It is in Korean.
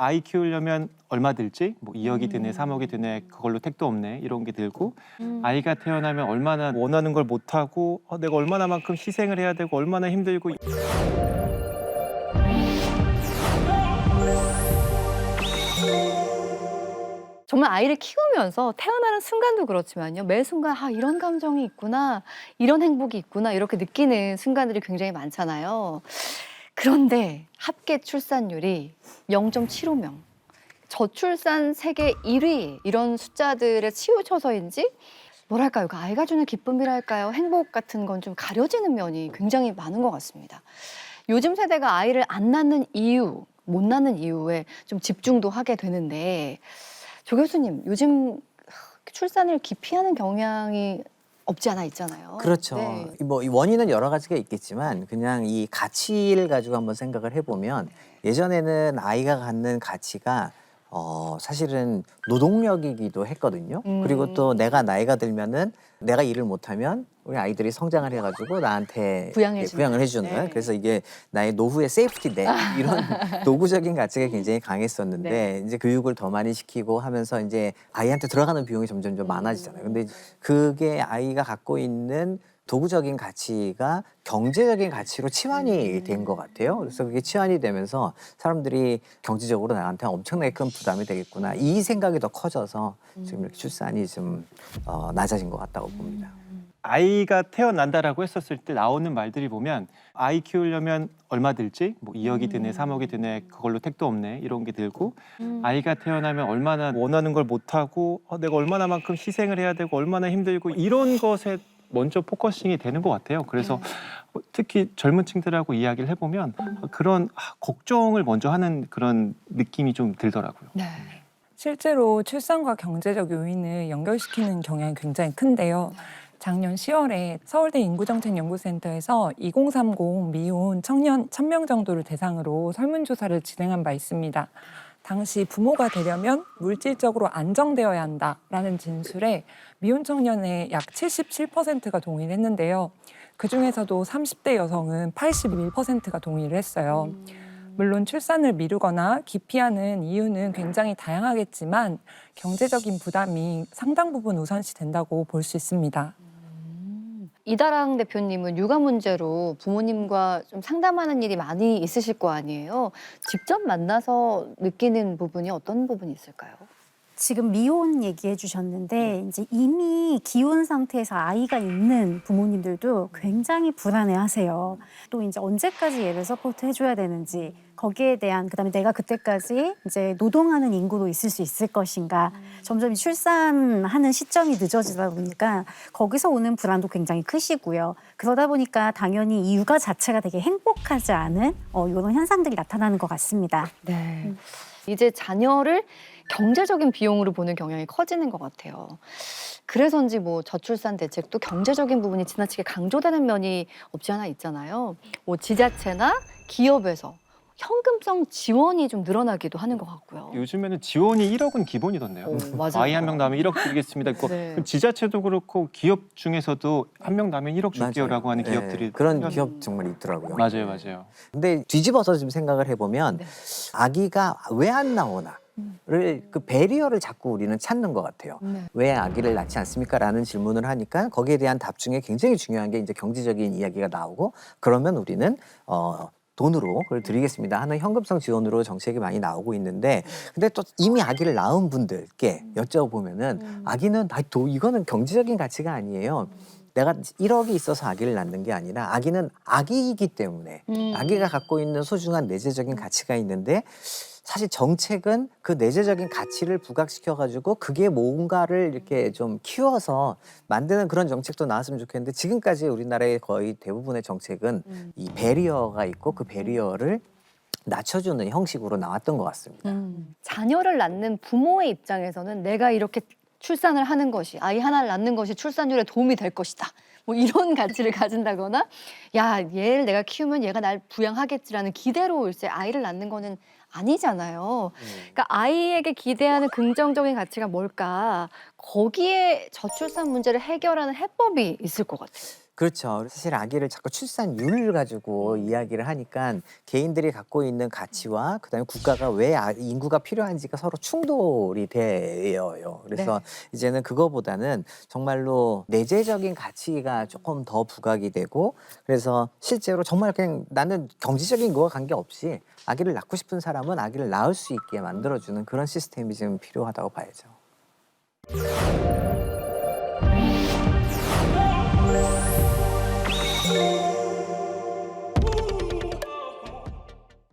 아이 키우려면 얼마 들지? 뭐 2억이 드네, 3억이 드네, 그걸로 택도 없네 이런 게 들고 아이가 태어나면 얼마나 원하는 걸 못하고 내가 얼마나만큼 희생을 해야 되고 얼마나 힘들고 정말 아이를 키우면서 태어나는 순간도 그렇지만요. 매 순간 이런 감정이 있구나, 이런 행복이 있구나 이렇게 느끼는 순간들이 굉장히 많잖아요. 그런데 합계 출산율이 0.75명, 저출산 세계 1위 이런 숫자들에 치우쳐서인지 뭐랄까요, 그 아이가 주는 기쁨이랄까요, 행복 같은 건 좀 가려지는 면이 굉장히 많은 것 같습니다. 요즘 세대가 아이를 안 낳는 이유, 못 낳는 이유에 좀 집중도 하게 되는데 조 교수님, 요즘 출산을 기피하는 경향이 없지 않아 있잖아요. 그렇죠. 네. 뭐 이 원인은 여러 가지가 있겠지만 그냥 이 가치를 가지고 한번 생각을 해보면 예전에는 아이가 갖는 가치가 사실은 노동력이기도 했거든요. 그리고 또 내가 나이가 들면은 내가 일을 못하면 우리 아이들이 성장을 해가지고 나한테 부양을 해주는. 네. 그래서 이게 나의 노후의 세이프티 넷 이런 노구적인 가치가 굉장히 강했었는데 네. 이제 교육을 더 많이 시키고 하면서 이제 아이한테 들어가는 비용이 점점 많아지잖아요. 근데 그게 아이가 갖고 있는 도구적인 가치가 경제적인 가치로 치환이 된 것 같아요. 그래서 그게 치환이 되면서 사람들이 경제적으로 나한테 엄청나게 큰 부담이 되겠구나. 이 생각이 더 커져서 지금 이렇게 출산이 좀 낮아진 것 같다고 봅니다. 아이가 태어난다라고 했었을 때 나오는 말들이 보면 아이 키우려면 얼마 들지? 뭐 2억이 드네, 3억이 드네, 그걸로 택도 없네 이런 게 들고 아이가 태어나면 얼마나 원하는 걸 못하고 내가 얼마나만큼 희생을 해야 되고 얼마나 힘들고 이런 것에 먼저 포커싱이 되는 것 같아요. 그래서 특히 젊은 층들하고 이야기를 해보면 그런 걱정을 먼저 하는 그런 느낌이 좀 들더라고요. 네. 실제로 출산과 경제적 요인을 연결시키는 경향이 굉장히 큰데요. 작년 10월에 서울대 인구정책연구센터에서 2030 미혼 청년 1,000명 정도를 대상으로 설문조사를 진행한 바 있습니다. 당시 부모가 되려면 물질적으로 안정되어야 한다라는 진술에 미혼 청년의 약 77%가 동의를 했는데요. 그중에서도 30대 여성은 81%가 동의를 했어요. 물론 출산을 미루거나 기피하는 이유는 굉장히 다양하겠지만 경제적인 부담이 상당 부분 우선시 된다고 볼 수 있습니다. 이다랑 대표님은 육아 문제로 부모님과 좀 상담하는 일이 많이 있으실 거 아니에요. 직접 만나서 느끼는 부분이 어떤 부분이 있을까요? 지금 미혼 얘기해 주셨는데 이제 이미 기혼 상태에서 아이가 있는 부모님들도 굉장히 불안해하세요. 또 이제 언제까지 얘를 서포트 해줘야 되는지 거기에 대한 그다음에 내가 그때까지 이제 노동하는 인구로 있을 수 있을 것인가 점점 출산하는 시점이 늦어지다 보니까 거기서 오는 불안도 굉장히 크시고요. 그러다 보니까 당연히 이 육아 자체가 되게 행복하지 않은 이런 현상들이 나타나는 것 같습니다. 네. 이제 자녀를 경제적인 비용으로 보는 경향이 커지는 것 같아요. 그래서인지 뭐 저출산 대책도 경제적인 부분이 지나치게 강조되는 면이 없지 않아 있잖아요. 뭐 지자체나 기업에서 현금성 지원이 좀 늘어나기도 하는 것 같고요. 요즘에는 지원이 1억은 기본이던데요. 맞아요. 아이 한 명 낳으면 1억 드리겠습니다. 네. 지자체도 그렇고 기업 중에서도 한 명 낳으면 1억 줄게요라고 하는 네, 기업들이 그런 생겨서- 기업 정말 있더라고요. 맞아요, 맞아요. 근데 뒤집어서 좀 생각을 해보면 네. 아기가 왜 안 나오나를 그 배리어를 자꾸 우리는 찾는 것 같아요. 네. 왜 아기를 낳지 않습니까? 라는 질문을 하니까 거기에 대한 답 중에 굉장히 중요한 게 이제 경제적인 이야기가 나오고 그러면 우리는 돈으로 그걸 드리겠습니다 하는 현금성 지원으로 정책이 많이 나오고 있는데 근데 또 이미 아기를 낳은 분들께 여쭤보면은 아기는 이거는 경제적인 가치가 아니에요. 내가 1억이 있어서 아기를 낳는 게 아니라 아기는 아기이기 때문에 아기가 갖고 있는 소중한 내재적인 가치가 있는데 사실 정책은 그 내재적인 가치를 부각시켜가지고 그게 뭔가를 이렇게 좀 키워서 만드는 그런 정책도 나왔으면 좋겠는데 지금까지 우리나라의 거의 대부분의 정책은 이 배리어가 있고 그 배리어를 낮춰주는 형식으로 나왔던 것 같습니다. 자녀를 낳는 부모의 입장에서는 내가 이렇게 출산을 하는 것이 아이 하나를 낳는 것이 출산율에 도움이 될 것이다. 뭐 이런 가치를 가진다거나 야 얘를 내가 키우면 얘가 날 부양하겠지라는 기대로 일제 아이를 낳는 거는 아니잖아요. 그러니까 아이에게 기대하는 긍정적인 가치가 뭘까? 거기에 저출산 문제를 해결하는 해법이 있을 것 같아요. 그렇죠. 사실 아기를 자꾸 출산율을 가지고 이야기를 하니까 개인들이 갖고 있는 가치와 그다음에 국가가 왜 인구가 필요한지가 서로 충돌이 돼요. 그래서 이제는 그거보다는 정말로 내재적인 가치가 조금 더 부각이 되고 그래서 실제로 정말 그냥 나는 경제적인 거와 관계없이 아기를 낳고 싶은 사람은 아기를 낳을 수 있게 만들어주는 그런 시스템이 지금 필요하다고 봐야죠.